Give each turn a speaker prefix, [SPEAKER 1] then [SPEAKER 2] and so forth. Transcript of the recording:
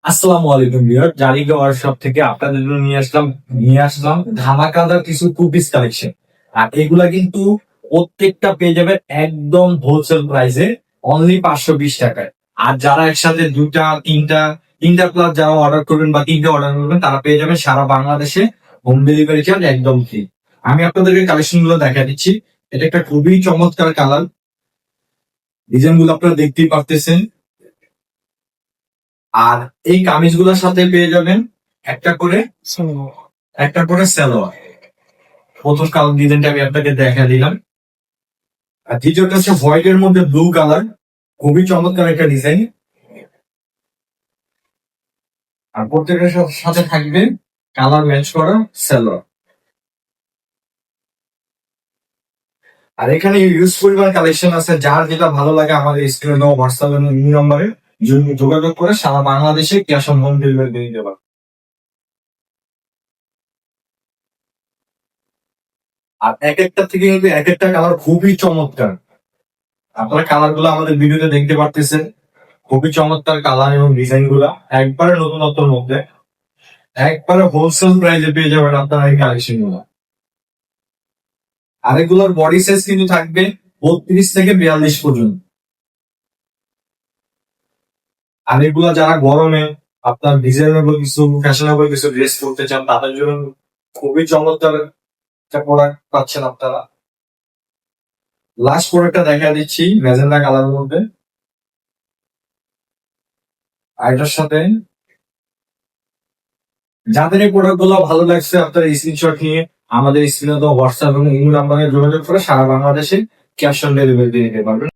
[SPEAKER 1] আসসালামু আলাইকুম viewer, জারিগা workshop থেকে আপনাদের জন্য নিয়ে আসলাম ধামাকাদার কিছু টু পিস কালেকশন। আর এগুলা কিন্তু প্রত্যেকটা পেয়ে যাবে একদম হোলসেল প্রাইসে, অনলি 520 টাকায়। আর যারা একসাথে তিনটা প্লাস যারা অর্ডার করবেন বা তিনটা অর্ডার করবেন, তারা পেয়ে যাবেন সারা বাংলাদেশে হোম ডেলিভারি চার্জ একদম ফ্রি। আমি আপনাদেরকে কালেকশন গুলো দেখা দিচ্ছি। এটা একটা খুবই চমৎকার কালার, ডিজাইন গুলো আপনারা দেখতেই পারতেছেন। আর এই কামিজগুলোর সাথে পেয়ে যাবেন একটা করে সালোয়ার। প্রথম কালার ডিজাইনটা আমি আপনাকে দেখা দিলাম। আর দ্বিতীয়টা হচ্ছে হোয়াইট এর মধ্যে ব্লু কালার, খুবই চমৎকার একটা ডিজাইন। আর প্রত্যেকের সাথে থাকবে কালার ম্যাচ করা সালোয়ার। আর এখানে ইউজ পরিমাণ কালেকশন আছে, যার যেটা ভালো লাগে আমাদের স্ক্রিনে দেওয়া হোয়াটসঅ্যাপ নম্বরে যোগাযোগ করে সারা বাংলাদেশে ক্যাশ অন হোম ডেলিভারি দিয়ে দিতে পারবেন। আর এক একটা থেকে কিন্তু এক একটা কালার খুবই চমৎকার। আপনারা কালার গুলো আমাদের ভিডিওতে দেখতে পারতেছেন, খুবই চমৎকার কালার এবং ডিজাইন গুলা, একবারে নতুনত্বর মধ্যে, একবারে হোলসেল প্রাইসে পেয়ে যাবেন আপনারা এই কালেকশন গুলা। আর এগুলোর বডি সাইজ কিন্তু থাকবে 32 থেকে 42 পর্যন্ত। আর এগুলা যারা গরমে আপনার ডিজাইনেবল কিছু ফ্যাশনেবল কিছু ড্রেস পরতে চান, তাদের জন্য খুবই চমৎকার একটা প্রোডাক্ট পাচ্ছেন আপনারা। লাস্ট প্রোডাক্টটা দেখা দিচ্ছি ম্যাজেন্ডা কালারের মধ্যে। আর এটার সাথে যাদের এই প্রোডাক্ট গুলো ভালো লাগছে, আপনারা স্ক্রিনশট নিয়ে আমাদের স্ক্রিনে তো হোয়াটসঅ্যাপ এবং ইমেল নাম্বারে যোগাযোগ করে সারা বাংলাদেশে ক্যাশ অন ডেলিভারি দিয়ে দিতে পারবেন।